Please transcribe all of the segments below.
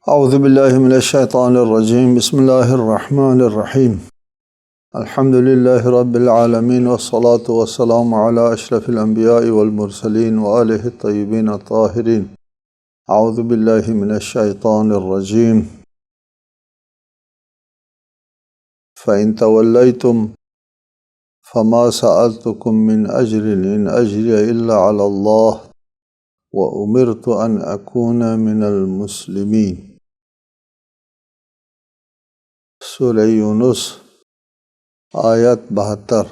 اعوذ باللہ من الشیطان الرجیم بسم اللہ الرحمن الرحیم الحمد للہ رب العالمین والصلاة والسلام علی اشرف الانبیاء والمرسلین وآلہ الطیبین الطاہرین اعوذ باللہ من الشیطان الرجیم فإن تولیتم فما سألتکم من اجر ان اجری الا علی اللہ وأمرت ان اکون من المسلمین۔ سورہ یونس آیت 72۔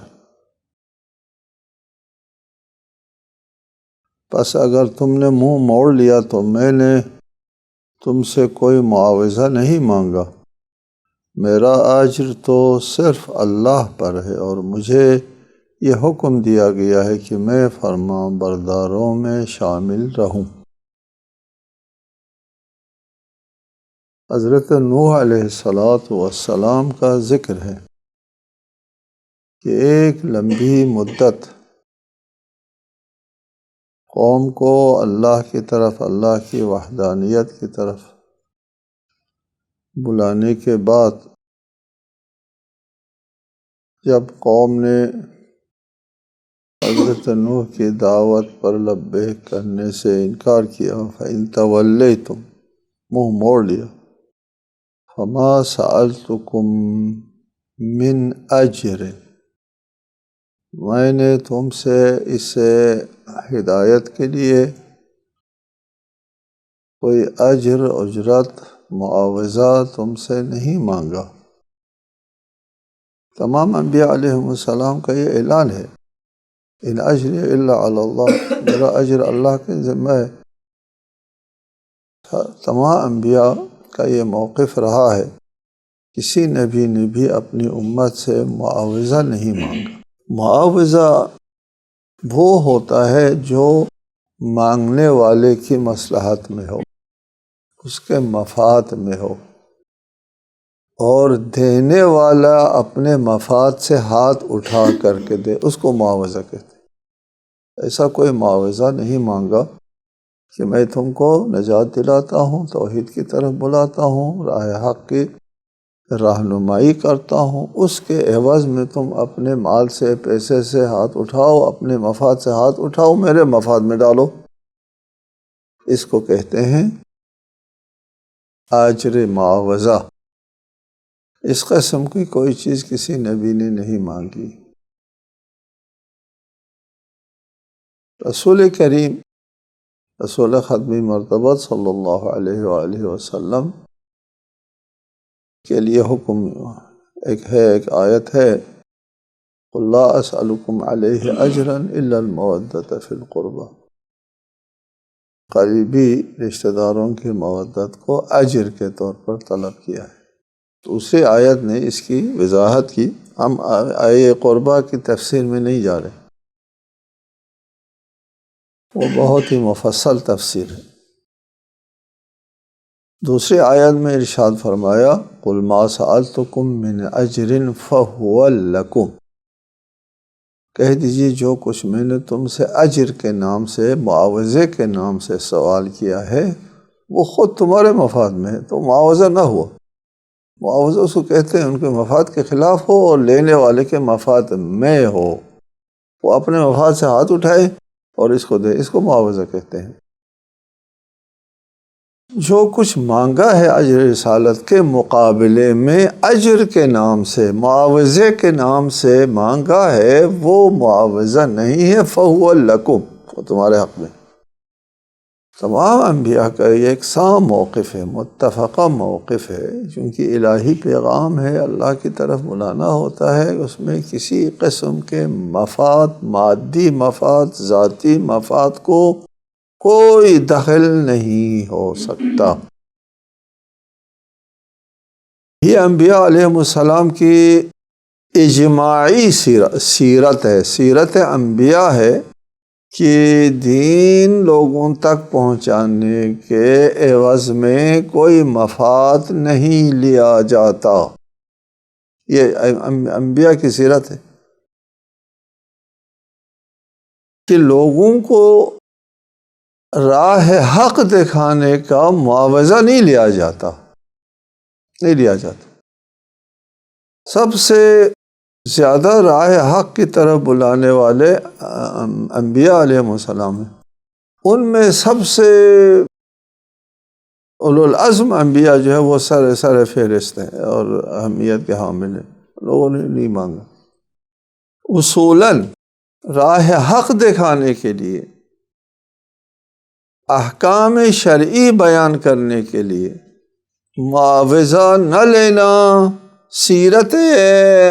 پس اگر تم نے منہ موڑ لیا تو میں نے تم سے کوئی معاوضہ نہیں مانگا، میرا اجر تو صرف اللہ پر ہے اور مجھے یہ حکم دیا گیا ہے کہ میں فرما برداروں میں شامل رہوں۔ حضرت نوح علیہ السلام کا ذکر ہے کہ ایک لمبی مدت قوم کو اللہ کی طرف، اللہ کی وحدانیت کی طرف بلانے کے بعد جب قوم نے حضرت نوح کی دعوت پر لبیک کرنے سے انکار کیا، فَإِن تَوَلَّيْتُمْ منہ موڑ لیا، فَمَا سَأَلْتُكُم مِّنْ أَجْرٍ میں نے تم سے اسے ہدایت کے لیے کوئی اجر، اجرت، معاوضہ تم سے نہیں مانگا۔ تمام انبیاء علیہم السلام کا یہ اعلان ہے، ان اجری الا علی اللہ، میرا اجر اللہ کے ذمہ ہے۔ تمام انبیاء کا یہ موقف رہا ہے، کسی نبی نے بھی اپنی امت سے معاوضہ نہیں مانگا۔ معاوضہ وہ ہوتا ہے جو مانگنے والے کی مصلحت میں ہو، اس کے مفاد میں ہو، اور دینے والا اپنے مفاد سے ہاتھ اٹھا کر کے دے، اس کو معاوضہ کہتے ہیں۔ ایسا کوئی معاوضہ نہیں مانگا کہ میں تم کو نجات دلاتا ہوں، توحید کی طرف بلاتا ہوں، راہ حق کی رہنمائی کرتا ہوں، اس کے عوض میں تم اپنے مال سے، پیسے سے ہاتھ اٹھاؤ، اپنے مفاد سے ہاتھ اٹھاؤ، میرے مفاد میں ڈالو۔ اس کو کہتے ہیں اجر معاوضہ۔ اس قسم کی کوئی چیز کسی نبی نے نہیں مانگی۔ رسول کریم، رسول ختمی مرتبہ صلی اللہ علیہ وآلہ وسلم کے لیے حکم ایک آیت ہے، قُلْ لَا أَسْأَلُكُمْ عَلَيْهِ أَجْرًا إِلَّا الْمَوَدَّةَ فِي الْقُرْبَى۔ قریبی رشتہ داروں کی مودت کو اجر کے طور پر طلب کیا ہے۔ دوسری آیت نے اس کی وضاحت کی۔ ہم آیہ قربہ کی تفسیر میں نہیں جا رہے، وہ بہت ہی مفصل تفسیر ہے۔ دوسری آیت میں ارشاد فرمایا، قُلْ مَا سَأَلْتُكُم مِّنْ أَجْرٍ فَهُوَ لَكُمْ، کہہ دیجیے جو کچھ میں نے تم سے اجر کے نام سے، معاوضے کے نام سے سوال کیا ہے، وہ خود تمہارے مفاد میں ہے، تو معاوضہ نہ ہوا۔ معاوضہ اس کو کہتے ہیں ان کے مفاد کے خلاف ہو اور لینے والے کے مفاد میں ہو، وہ اپنے مفاد سے ہاتھ اٹھائے اور اس کو دے، اس کو معاوضہ کہتے ہیں۔ جو کچھ مانگا ہے اجر رسالت کے مقابلے میں، اجر کے نام سے، معاوضے کے نام سے مانگا ہے، وہ معاوضہ نہیں ہے، فَهُوَ لَكُمْ، وہ تمہارے حق میں۔ تمام انبیاء کا یہ یکساں موقف ہے، متفقہ موقف ہے، چونکہ الہی پیغام ہے، اللہ کی طرف بلانا ہوتا ہے، اس میں کسی قسم کے مفاد، مادی مفاد، ذاتی مفاد کو کوئی دخل نہیں ہو سکتا۔ یہ انبیاء علیہ السلام کی اجماعی سیرت ہے، سیرت انبیاء ہے کہ دین لوگوں تک پہنچانے کے عوض میں کوئی مفاد نہیں لیا جاتا۔ یہ انبیاء کی سیرت ہے کہ لوگوں کو راہ حق دکھانے کا معاوضہ نہیں لیا جاتا، نہیں لیا جاتا۔ سب سے زیادہ راہ حق کی طرف بلانے والے انبیاء علیہ السلام ہیں۔ ان میں سب سے اولو العزم انبیاء جو ہے وہ سر فہرست ہیں اور اہمیت کے حامل ہیں، لوگوں نے نہیں مانگا۔ اصولاً راہ حق دکھانے کے لیے، احکام شرعی بیان کرنے کے لیے معاوضہ نہ لینا سیرت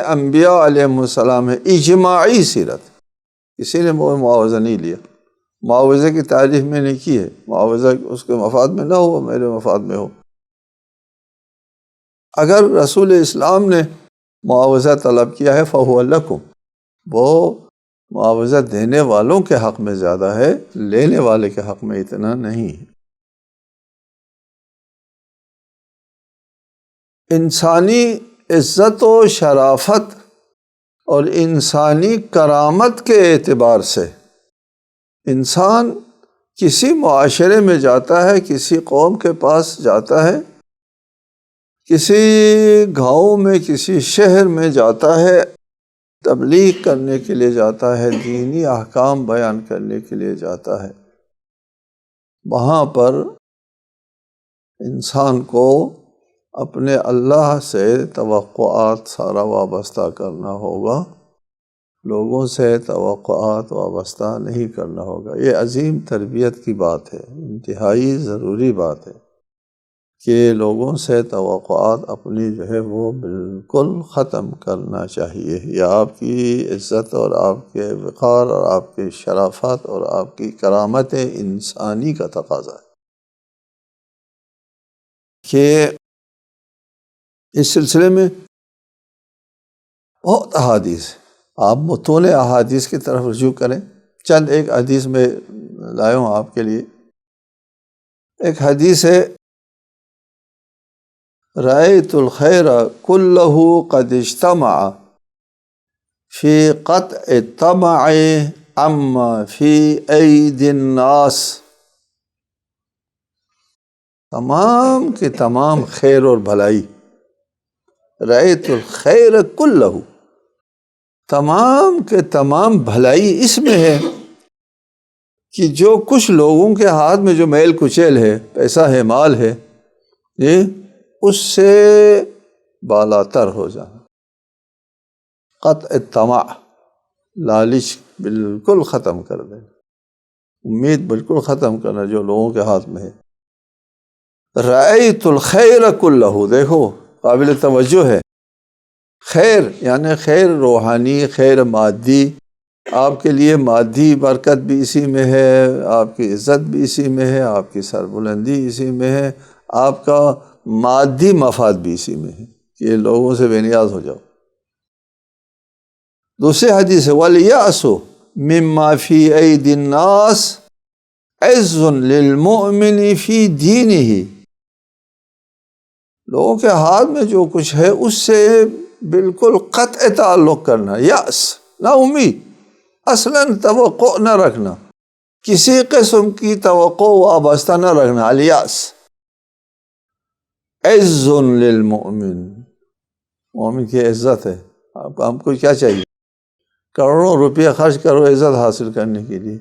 انبیاء علیہ السلام ہے، اجماعی سیرت۔ کسی نے معاوضہ نہیں لیا، معاوضے کی تعریف میں نے کی ہے، معاوضہ اس کے مفاد میں نہ ہو، میرے مفاد میں ہو۔ اگر رسول اسلام نے معاوضہ طلب کیا ہے فَهُوَ لَكُمْ، وہ معاوضہ دینے والوں کے حق میں زیادہ ہے، لینے والے کے حق میں اتنا نہیں ہے۔ انسانی عزت و شرافت اور انسانی کرامت کے اعتبار سے انسان کسی معاشرے میں جاتا ہے، کسی قوم کے پاس جاتا ہے، کسی گاؤں میں، کسی شہر میں جاتا ہے، تبلیغ کرنے کے لیے جاتا ہے، دینی احکام بیان کرنے کے لیے جاتا ہے۔ وہاں پر انسان کو اپنے اللہ سے توقعات سارا وابستہ کرنا ہوگا، لوگوں سے توقعات وابستہ نہیں کرنا ہوگا۔ یہ عظیم تربیت کی بات ہے، انتہائی ضروری بات ہے کہ لوگوں سے توقعات اپنی جو ہے وہ بالکل ختم کرنا چاہیے۔ یہ آپ کی عزت اور آپ کے وقار اور آپ کی شرافت اور آپ کی کرامت انسانی کا تقاضا ہے کہ اس سلسلے میں بہت احادیث ہیں۔ آپ متون احادیث کی طرف رجوع کریں۔ چند ایک حدیث میں لائے ہوں آپ کے لیے۔ ایک حدیث ہے، رأیت الخیر کلہ قد اجتمع فی قطع الطمع عما فی ایدی الناس۔ تمام کے تمام خیر اور بھلائی، رأیت الخیر کلہ، تمام کے تمام بھلائی اس میں ہے کہ جو کچھ لوگوں کے ہاتھ میں جو میل کچیل ہے، پیسہ ہے، مال ہے، یہ اس سے بالاتر ہو جانا۔ قطع الطمع، لالچ بالکل ختم کر دینا، امید بالکل ختم کرنا جو لوگوں کے ہاتھ میں ہے۔ رأیت الخیر کلہ، دیکھو قابل توجہ ہے، خیر یعنی خیر روحانی، خیر مادی، آپ کے لیے مادی برکت بھی اسی میں ہے، آپ کی عزت بھی اسی میں ہے، آپ کی سربلندی اسی میں ہے، آپ کا مادی مفاد بھی اسی میں ہے کہ لوگوں سے بے نیاز ہو جاؤ۔ دوسری حدیث ہے، وَالْيَأْسُ مِمَّا فِي أَيْدِي النَّاسِ عِزٌّ لِلْمُؤْمِنِ فِي دِينِهِ، لوگوں کے ہاتھ میں جو کچھ ہے اس سے بالکل قطع تعلق کرنا، یأس، نا امید، اصلاً توقع نہ رکھنا، کسی قسم کی توقع وابستہ نہ رکھنا، الیاس۔ عز للمؤمن، مومن کی عزت ہے۔ ہم کو کیا چاہیے؟ کروڑوں روپیہ خرچ کرو عزت حاصل کرنے کے لیے،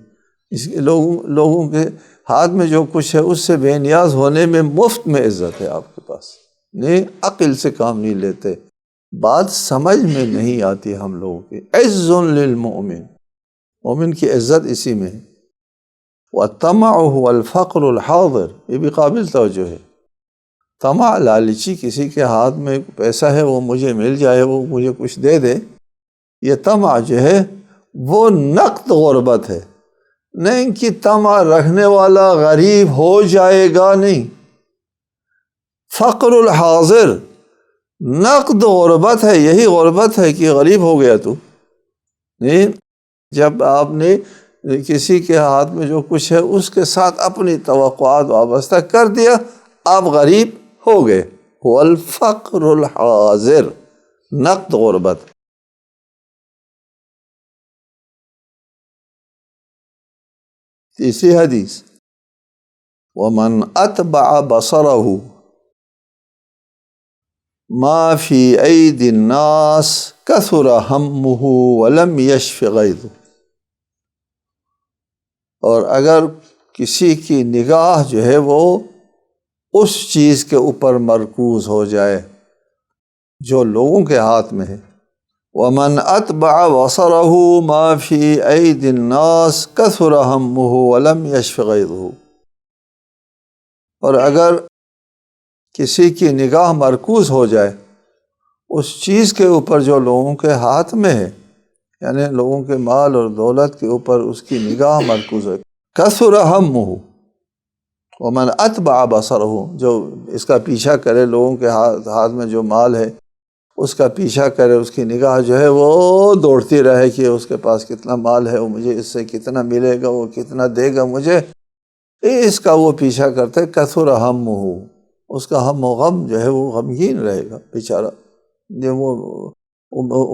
اس کے لوگوں کے ہاتھ میں جو کچھ ہے اس سے بے نیاز ہونے میں مفت میں عزت ہے آپ کے پاس، نہیں عقل سے کام نہیں لیتے، بات سمجھ میں نہیں آتی ہم لوگوں کی۔ عز للمؤمن، مومن کی عزت اسی میں ہے۔ والطمع هو الفقر الحاضر، یہ بھی قابل توجہ ہے۔ طمع، لالچی، کسی کے ہاتھ میں پیسہ ہے وہ مجھے مل جائے، وہ مجھے کچھ دے دے، یہ طمع جو ہے وہ نقد غربت ہے، نہیں کہ طمع رکھنے والا غریب ہو جائے گا، نہیں۔ فقر الحاضر نقد غربت ہے، یہی غربت ہے کہ غریب ہو گیا تو، نہیں۔ جب آپ نے کسی کے ہاتھ میں جو کچھ ہے اس کے ساتھ اپنی توقعات وابستہ کر دیا، آپ غریب ہو گئے۔ هو الفقر الحاضر، نقد غربت۔ تیسری حدیث، ومن اتبع بصره ما فی ایدی الناس کثر ہمہ ولم یشف غیظہ، اور اگر کسی کی نگاہ جو ہے وہ اس چیز کے اوپر مرکوز ہو جائے جو لوگوں کے ہاتھ میں ہے، ومن اتبع بصرہ ما فی ایدی الناس کثر ہمہ ولم یشف غیظہ، اور اگر کسی کی نگاہ مرکوز ہو جائے اس چیز کے اوپر جو لوگوں کے ہاتھ میں ہے، یعنی لوگوں کے مال اور دولت کے اوپر اس کی نگاہ مرکوز ہے، کثر ہمہ، ومن اتبع بصرہ، جو اس کا پیچھا کرے، لوگوں کے ہاتھ میں جو مال ہے اس کا پیچھا کرے، اس کی نگاہ جو ہے وہ دوڑتی رہے کہ اس کے پاس کتنا مال ہے، وہ مجھے اس سے کتنا ملے گا، وہ کتنا دے گا مجھے، اس کا وہ پیچھا کرتے، کثر ہمہ، اس کا ہم و غم جو ہے وہ غمگین رہے گا بیچارہ، جو وہ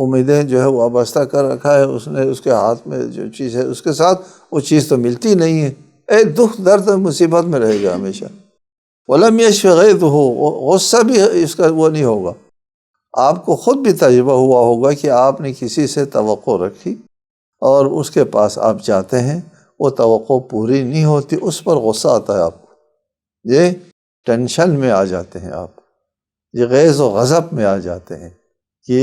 امیدیں جو ہے وہ وابستہ کر رکھا ہے اس نے، اس کے ہاتھ میں جو چیز ہے اس کے ساتھ وہ چیز تو ملتی نہیں ہے، دکھ درد مصیبت میں رہے گا ہمیشہ۔ ولم یشف غیظہ، غصہ بھی اس کا وہ نہیں ہوگا۔ آپ کو خود بھی تجربہ ہوا ہوگا کہ آپ نے کسی سے توقع رکھی اور اس کے پاس آپ جاتے ہیں، وہ توقع پوری نہیں ہوتی، اس پر غصہ آتا ہے آپ کو، یہ ٹینشن میں آ جاتے ہیں آپ، یہ غیظ و غضب میں آ جاتے ہیں کہ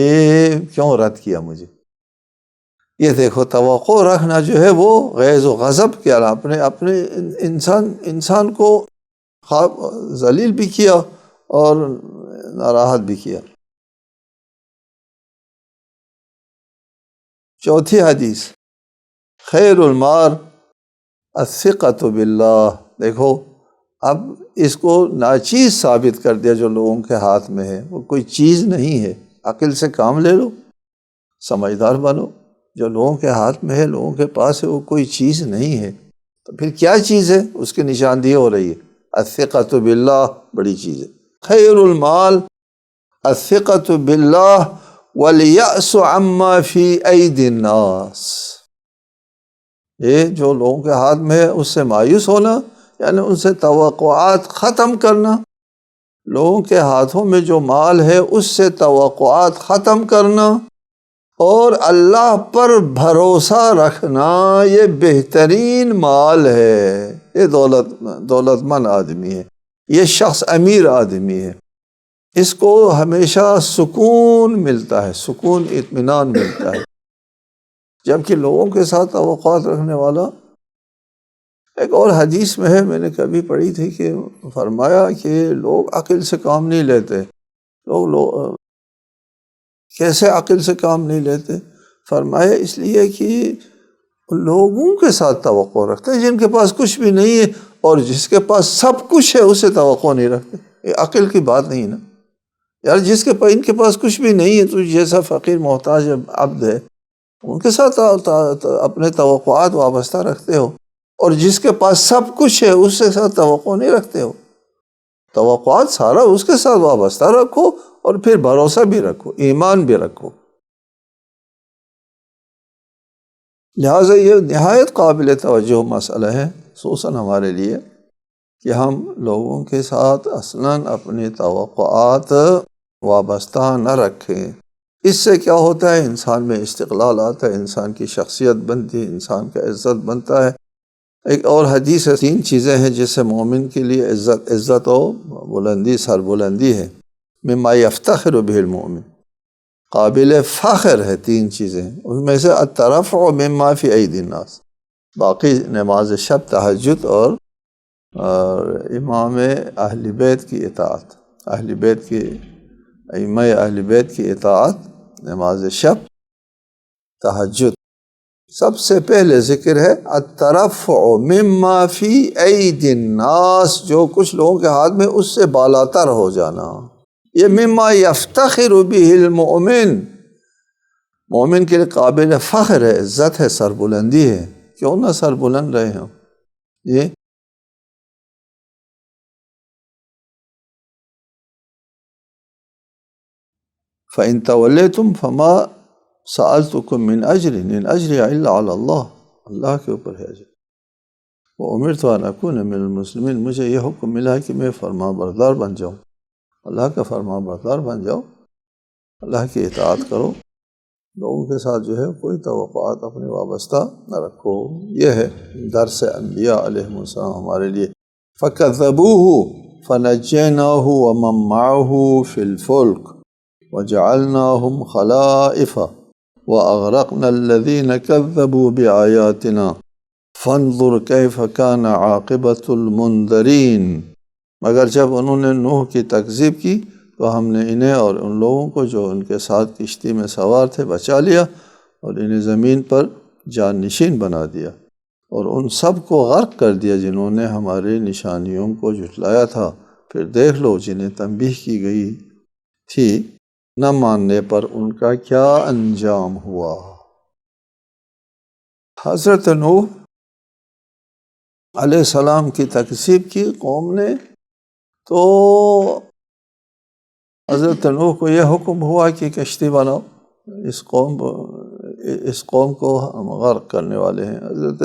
کیوں رد کیا مجھے۔ یہ دیکھو توقع رکھنا جو ہے وہ غیظ و غضب کیا، اپنے انسان کو ذلیل بھی کیا اور ناراحت بھی کیا۔ چوتھی حدیث، خیر المال الثقۃ باللہ، دیکھو اب اس کو ناچیز ثابت کر دیا جو لوگوں کے ہاتھ میں ہے، وہ کوئی چیز نہیں ہے، عقل سے کام لے لو، سمجھدار بنو، جو لوگوں کے ہاتھ میں ہے، لوگوں کے پاس ہے، وہ کوئی چیز نہیں ہے، تو پھر کیا چیز ہے؟ اس کی نشاندہی ہو رہی ہے، الثقۃ باللہ بڑی چیز ہے۔ خیر المال الثقۃ باللہ والیأس عما فی ایدی الناس، یہ جو لوگوں کے ہاتھ میں ہے اس سے مایوس ہونا، یعنی ان سے توقعات ختم کرنا، لوگوں کے ہاتھوں میں جو مال ہے اس سے توقعات ختم کرنا اور اللہ پر بھروسہ رکھنا، یہ بہترین مال ہے، یہ دولت مند آدمی ہے، یہ شخص امیر آدمی ہے، اس کو ہمیشہ سکون ملتا ہے، سکون اطمینان ملتا ہے، جبکہ لوگوں کے ساتھ توقعات رکھنے والا۔ ایک اور حدیث میں ہے، میں نے کبھی پڑھی تھی کہ فرمایا کہ لوگ عقل سے کام نہیں لیتے، لوگ کیسے عقل سے کام نہیں لیتے؟ فرمایا اس لیے کہ لوگوں کے ساتھ توقع رکھتے ہیں جن کے پاس کچھ بھی نہیں ہے، اور جس کے پاس سب کچھ ہے اس سے توقع نہیں رکھتے، یہ عقل کی بات نہیں نا یار، ان کے پاس کچھ بھی نہیں ہے، تو جیسا فقیر محتاج عبد ہے ان کے ساتھ اپنے توقعات وابستہ رکھتے ہو، اور جس کے پاس سب کچھ ہے اس کے ساتھ توقع نہیں رکھتے ہو، توقعات سارا اس کے ساتھ وابستہ رکھو، اور پھر بھروسہ بھی رکھو، ایمان بھی رکھو۔ لہٰذا یہ نہایت قابل توجہ مسئلہ ہے، خصوصاً ہمارے لیے، کہ ہم لوگوں کے ساتھ اصلاً اپنی توقعات وابستہ نہ رکھیں۔ اس سے کیا ہوتا ہے؟ انسان میں استقلال آتا ہے، انسان کی شخصیت بنتی ہے، انسان کا عزت بنتا ہے۔ ایک اور حدیث ہے، 3 چیزیں ہیں جس سے مومن کے لیے عزت و بلندی، سربلندی ہے، مما یفتخر بہ المؤمن، قابل فخر ہے 3 چیزیں، ان میں سے الترفع مما فی ایدی الناس، باقی نماز شب، تہجد اور امام اہل بیت کی اطاعت، اہل بیت کی ائمہ اہل بیت کی اطاعت، نماز شب، تہجد۔ سب سے پہلے ذکر ہے الترفع مما فی ایدی الناس، جو کچھ لوگوں کے ہاتھ میں اس سے بالاتر ہو جانا، یہ مما یفتخر بہ المؤمن، مومن کے لیے قابل فخر ہے، عزت ہے، سربلندی ہے، کیوں نہ سربلند رہے ہوں یہ۔ فَإِن تَوَلَّيْتُمْ فَمَا سَأَلْتُكُم مِّنْ أَجْرٍ إِنْ أَجْرِيَ إِلَّا عَلَى اللَّهِ، اللہ کے اوپر ہے اجر۔ وَأُمِرْتُ أَنْ أَكُونَ مِنَ الْمُسْلِمِينَ، مجھے یہ حکم ملا ہے کہ میں فرما بردار بن جاؤں، اللہ کا فرما بردار بن جاؤ، اللہ کی اطاعت کرو، لوگوں کے ساتھ جو ہے کوئی توقعات اپنے وابستہ نہ رکھو۔ یہ ہے درس انبیاء علیہ السلام ہمارے لیے۔ فَكَذَّبُوهُ فَنَجَّيْنَاهُ وَمَن مَّعَهُ فِي الْفُلْكِ وَجَعَلْنَاهُمْ خَلَائِفَ وَأَغْرَقْنَا الَّذِينَ كَذَّبُوا بِآيَاتِنَا فَانظُرْ كَيْفَ كَانَ عَاقِبَةُ الْمُنذَرِينَ۔ مگر جب انہوں نے نوح کی تکذیب کی تو ہم نے انہیں اور ان لوگوں کو جو ان کے ساتھ کشتی میں سوار تھے بچا لیا، اور انہیں زمین پر جان نشین بنا دیا، اور ان سب کو غرق کر دیا جنہوں نے ہماری نشانیوں کو جھٹلایا تھا۔ پھر دیکھ لو جنہیں تنبیہ کی گئی تھی نہ ماننے پر ان کا کیا انجام ہوا۔ حضرت نوح علیہ السلام کی تکذیب کی قوم نے، تو حضرت نوح کو یہ حکم ہوا کہ کشتی بناؤ، اس قوم کو ہم غرق کرنے والے ہیں۔ حضرت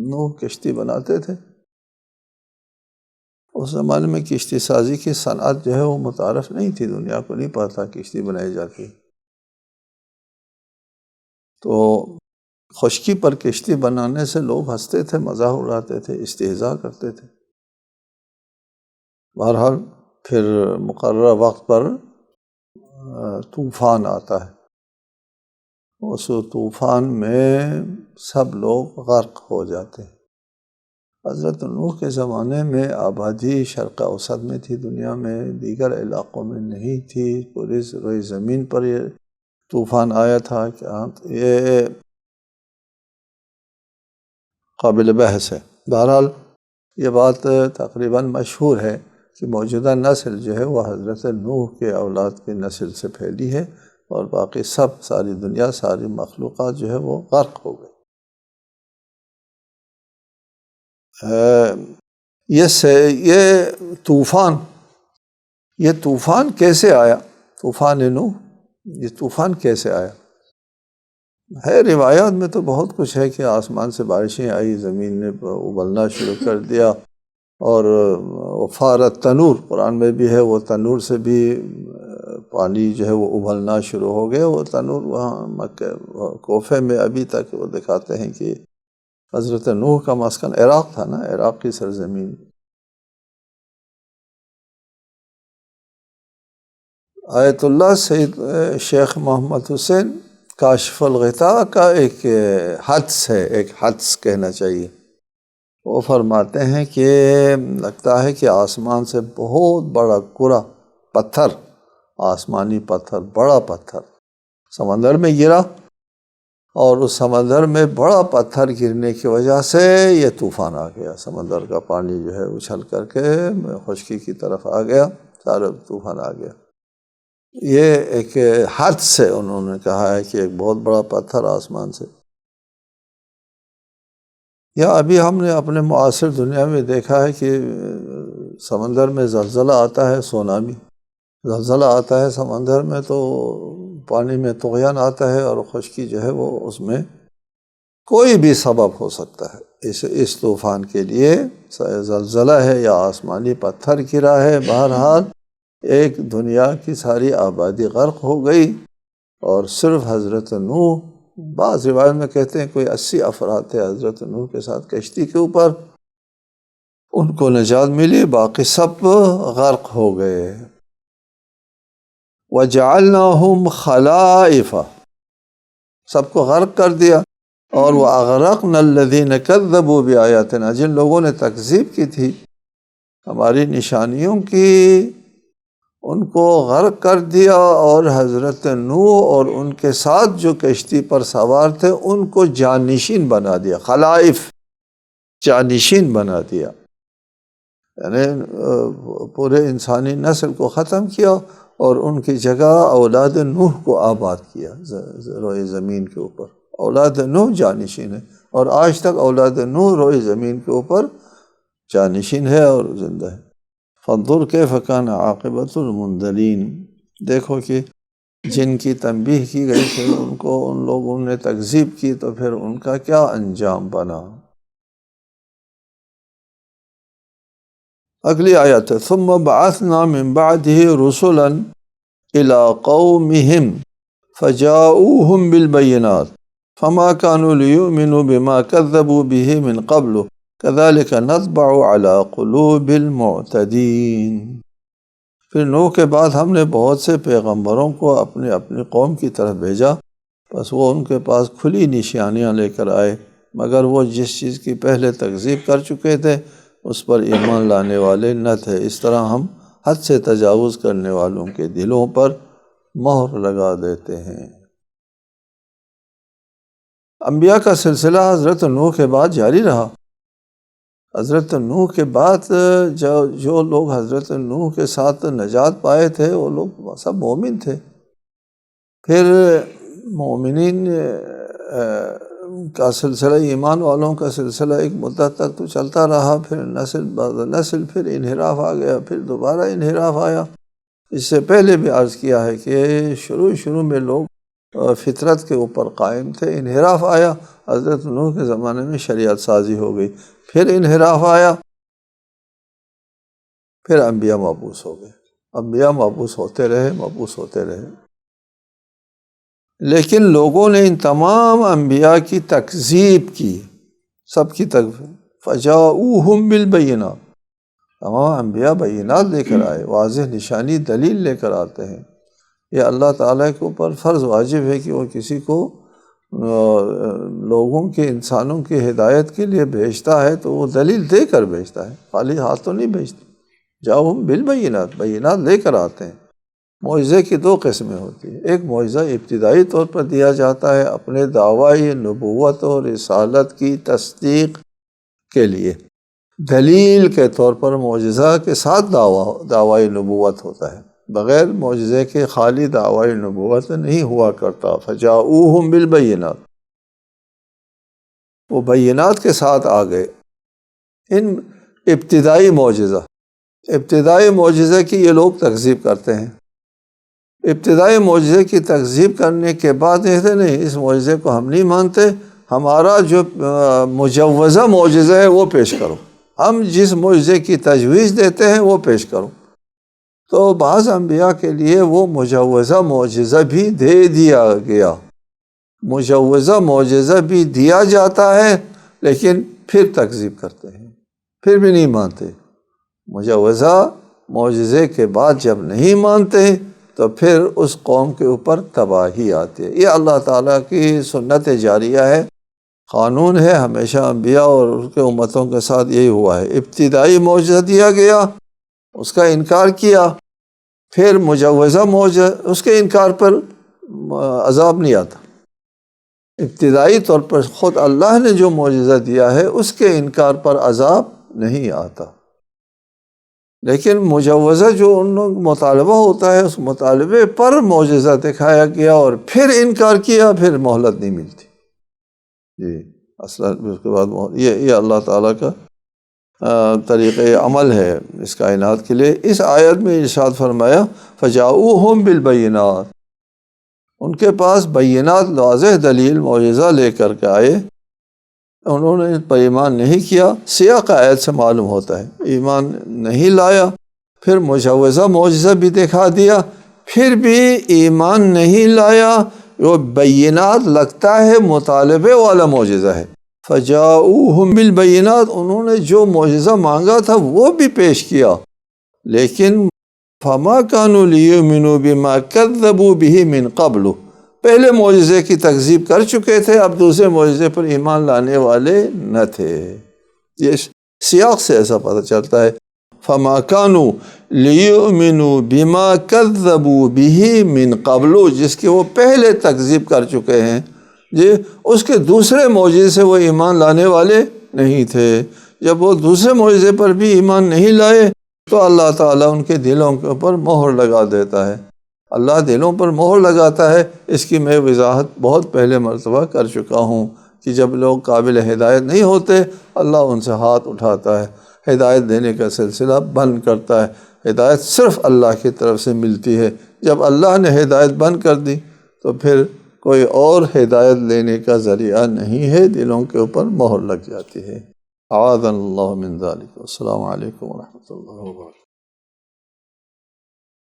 نوح کشتی بناتے تھے۔ اس زمانے میں کشتی سازی کی صنعت جو ہے وہ متعارف نہیں تھی، دنیا کو نہیں پتا کشتی بنائی جاتی۔ تو خشکی پر کشتی بنانے سے لوگ ہنستے تھے، مزاح اڑاتے تھے، استہزاء کرتے تھے۔ بہرحال پھر مقررہ وقت پر طوفان آتا ہے، اس طوفان میں سب لوگ غرق ہو جاتے ہیں۔ حضرت نوح کے زمانے میں آبادی شرق اوسط میں تھی، دنیا میں دیگر علاقوں میں نہیں تھی، پوری روئے زمین پر یہ طوفان آیا تھا۔ یہ قابل بحث ہے۔ بہرحال یہ بات تقریباً مشہور ہے کہ موجودہ نسل جو ہے وہ حضرت نوح کے اولاد کی نسل سے پھیلی ہے، اور باقی ساری دنیا، ساری مخلوقات جو ہے وہ غرق ہو گئی۔ یہ طوفان کیسے آیا؟ طوفان نوح، یہ طوفان کیسے آیا؟ ہے روایات میں تو بہت کچھ ہے کہ آسمان سے بارشیں آئی، زمین نے ابلنا شروع کر دیا، اور وفارت تنور قرآن میں بھی ہے، وہ تنور سے بھی پانی جو ہے وہ ابلنا شروع ہو گیا۔ وہ تنور وہاں مکہ کوفے میں ابھی تک وہ دکھاتے ہیں کہ حضرت نوح کا مسکن عراق تھا نا، عراق کی سرزمین۔ آیت اللہ سید شیخ محمد حسین کاشف الغطاء کا ایک حدث ہے، ایک حدث کہنا چاہیے۔ وہ فرماتے ہیں کہ لگتا ہے کہ آسمان سے بہت بڑا کرہ پتھر، آسمانی پتھر، بڑا پتھر سمندر میں گرا، اور اس سمندر میں بڑا پتھر گرنے کی وجہ سے یہ طوفان آ گیا۔ سمندر کا پانی جو ہے اچھل کر کے خشکی کی طرف آ گیا، سارا طوفان آ گیا۔ یہ ایک حدث ہے، انہوں نے کہا ہے کہ ایک بہت بڑا پتھر آسمان سے۔ یا ابھی ہم نے اپنے معاصر دنیا میں دیکھا ہے کہ سمندر میں زلزلہ آتا ہے، سونامی، زلزلہ آتا ہے سمندر میں، تو پانی میں طغیان آتا ہے، اور خشکی جو ہے وہ اس میں کوئی بھی سبب ہو سکتا ہے۔ اس طوفان کے لیے زلزلہ ہے یا آسمانی پتھر گرا ہے، بہرحال ایک دنیا کی ساری آبادی غرق ہو گئی، اور صرف حضرت نوح، بعض روایت میں کہتے ہیں کوئی 80 افراد تھے حضرت نوح کے ساتھ کشتی کے اوپر، ان کو نجات ملی، باقی سب غرق ہو گئے۔ وَجَعَلْنَاهُمْ خَلَائِفَ، سب کو غرق کر دیا، اور وَأَغْرَقْنَا الَّذِينَ كَذَّبُوا بِآيَاتِنَا، جن لوگوں نے تکذیب کی تھی ہماری نشانیوں کی، ان کو غرق کر دیا، اور حضرت نوح اور ان کے ساتھ جو کشتی پر سوار تھے ان کو جانشین بنا دیا، خلائف، جانشین بنا دیا، یعنی پورے انسانی نسل کو ختم کیا، اور ان کی جگہ اولاد نوح کو آباد کیا روئے زمین کے اوپر۔ اولاد نوح جانشین ہے، اور آج تک اولاد نوح روئے زمین کے اوپر جانشین ہے اور زندہ ہے۔ فانظر کیف کان عاقبۃ المنذرین، دیکھو کہ جن کی تنبیہ کی گئی تھی ان لوگوں نے تکذیب کی، تو پھر ان کا کیا انجام بنا۔ اگلی آیت ہے ثم بعثنا من بعده رسلا الى قومهم فجاؤوهم بالبينات فما كانوا ليؤمنوا بما كذبوا به من قبل كذلك نطبع على قلوب المعتدين۔ پھر نوح کے بعد ہم نے بہت سے پیغمبروں کو اپنی اپنی قوم کی طرف بھیجا، بس وہ ان کے پاس کھلی نشانیاں لے کر آئے، مگر وہ جس چیز کی پہلے تکذیب کر چکے تھے اس پر ایمان لانے والے نہ تھے۔ اس طرح ہم حد سے تجاوز کرنے والوں کے دلوں پر مہر لگا دیتے ہیں۔ انبیاء کا سلسلہ حضرت نوح کے بعد جاری رہا۔ حضرت نوح کے بعد جو لوگ حضرت نوح کے ساتھ نجات پائے تھے وہ لوگ سب مومن تھے۔ پھر مومنین کا سلسلہ، ایمان والوں کا سلسلہ ایک مدت تک تو چلتا رہا، پھر نسل بعد نسل پھر انحراف آ گیا، پھر دوبارہ انحراف آیا۔ اس سے پہلے بھی عرض کیا ہے کہ شروع میں لوگ فطرت کے اوپر قائم تھے، انحراف آیا، حضرت نوح کے زمانے میں شریعت سازی ہو گئی، پھر انحراف آیا، پھر انبیاء مبعوث ہو گئے، انبیاء مبعوث ہوتے رہے، لیکن لوگوں نے ان تمام انبیاء کی تکذیب کی، سب کی تکذیب۔ فجاؤوہم بالبینات، تمام انبیاء بینات لے کر آئے، واضح نشانی دلیل لے کر آتے ہیں۔ یہ اللہ تعالیٰ کے اوپر فرض واجب ہے کہ وہ کسی کو لوگوں کے، انسانوں کی ہدایت کے لیے بھیجتا ہے تو وہ دلیل دے کر بھیجتا ہے، خالی ہاتھ تو نہیں بھیجتا۔ جاؤہم بالبینات، بینات لے کر آتے ہیں۔ معجزے کی دو قسمیں ہوتی ہیں، ایک معجزہ ابتدائی طور پر دیا جاتا ہے اپنے دعوی نبوت اور رسالت کی تصدیق کے لیے، دلیل کے طور پر معجزہ کے ساتھ دعوی نبوت ہوتا ہے، بغیر معجزے کے خالی دعوی نبوت نہیں ہوا کرتا۔ فجاؤوہم بالبینات، وہ بینات کے ساتھ آ گئے۔ ان ابتدائی معجزے کی یہ لوگ تکذیب کرتے ہیں۔ ابتدائی معجزے کی تکذیب کرنے کے بعد کہتے نہیں، اس معجزے کو ہم نہیں مانتے، ہمارا جو مجوزہ معجزہ ہے وہ پیش کرو، ہم جس معجزے کی تجویز دیتے ہیں وہ پیش کرو۔ تو بعض انبیاء کے لیے وہ مجوزہ معجزہ بھی دے دیا گیا، مجوزہ معجزہ بھی دیا جاتا ہے، لیکن پھر تکذیب کرتے ہیں، پھر بھی نہیں مانتے۔ مجوزہ معجزے کے بعد جب نہیں مانتے تو پھر اس قوم کے اوپر تباہی آتی ہے۔ یہ اللہ تعالیٰ کی سنت جاریہ ہے، قانون ہے، ہمیشہ انبیاء اور اس کے امتوں کے ساتھ یہی ہوا ہے۔ ابتدائی معجزہ دیا گیا، اس کا انکار کیا، پھر مجوزہ معجزہ، اس کے انکار پر عذاب نہیں آتا۔ ابتدائی طور پر خود اللہ نے جو معجزہ دیا ہے اس کے انکار پر عذاب نہیں آتا، لیکن مجوزہ جو ان لوگ مطالبہ ہوتا ہے اس مطالبے پر معجزہ دکھایا گیا اور پھر انکار کیا، پھر مہلت نہیں ملتی۔ جی اصلا اس کے بعد یہ اللہ تعالیٰ کا طریقہ عمل ہے اس کائنات کے لیے۔ اس آیت میں ارشاد فرمایا فجاؤوہم بالبینات، ان کے پاس بینات، واضح دلیل، معجزہ لے کر کے آئے، انہوں نے ان پر ایمان نہیں کیا۔ سیاق آیت سے معلوم ہوتا ہے ایمان نہیں لایا، پھر مجوزہ معجزہ بھی دکھا دیا، پھر بھی ایمان نہیں لایا، وہ بینات لگتا ہے مطالبے والا معجزہ ہے۔ فجاؤوہم بالبینات، انہوں نے جو معجزہ مانگا تھا وہ بھی پیش کیا، لیکن فما كانوا ليؤمنوا بما كذبوا به من قبل، پہلے معجزے کی تکذیب کر چکے تھے، اب دوسرے معجزے پر ایمان لانے والے نہ تھے۔ یہ سیاق سے ایسا پتہ چلتا ہے فما كانوا ليؤمنوا بما كذبوا به من قبل، جس کے وہ پہلے تکذیب کر چکے ہیں، جی اس کے دوسرے معجزے سے وہ ایمان لانے والے نہیں تھے۔ جب وہ دوسرے معجزے پر بھی ایمان نہیں لائے تو اللہ تعالیٰ ان کے دلوں کے اوپر مہر لگا دیتا ہے۔ اللہ دلوں پر مہر لگاتا ہے، اس کی میں وضاحت بہت پہلے مرتبہ کر چکا ہوں کہ جب لوگ قابل ہدایت نہیں ہوتے اللہ ان سے ہاتھ اٹھاتا ہے، ہدایت دینے کا سلسلہ بند کرتا ہے۔ ہدایت صرف اللہ کی طرف سے ملتی ہے، جب اللہ نے ہدایت بند کر دی تو پھر کوئی اور ہدایت لینے کا ذریعہ نہیں ہے، دلوں کے اوپر مہر لگ جاتی ہے۔ اعاذنا اللہ من ذلک۔ السلام علیکم ورحمۃ اللہ وبرکاتہ۔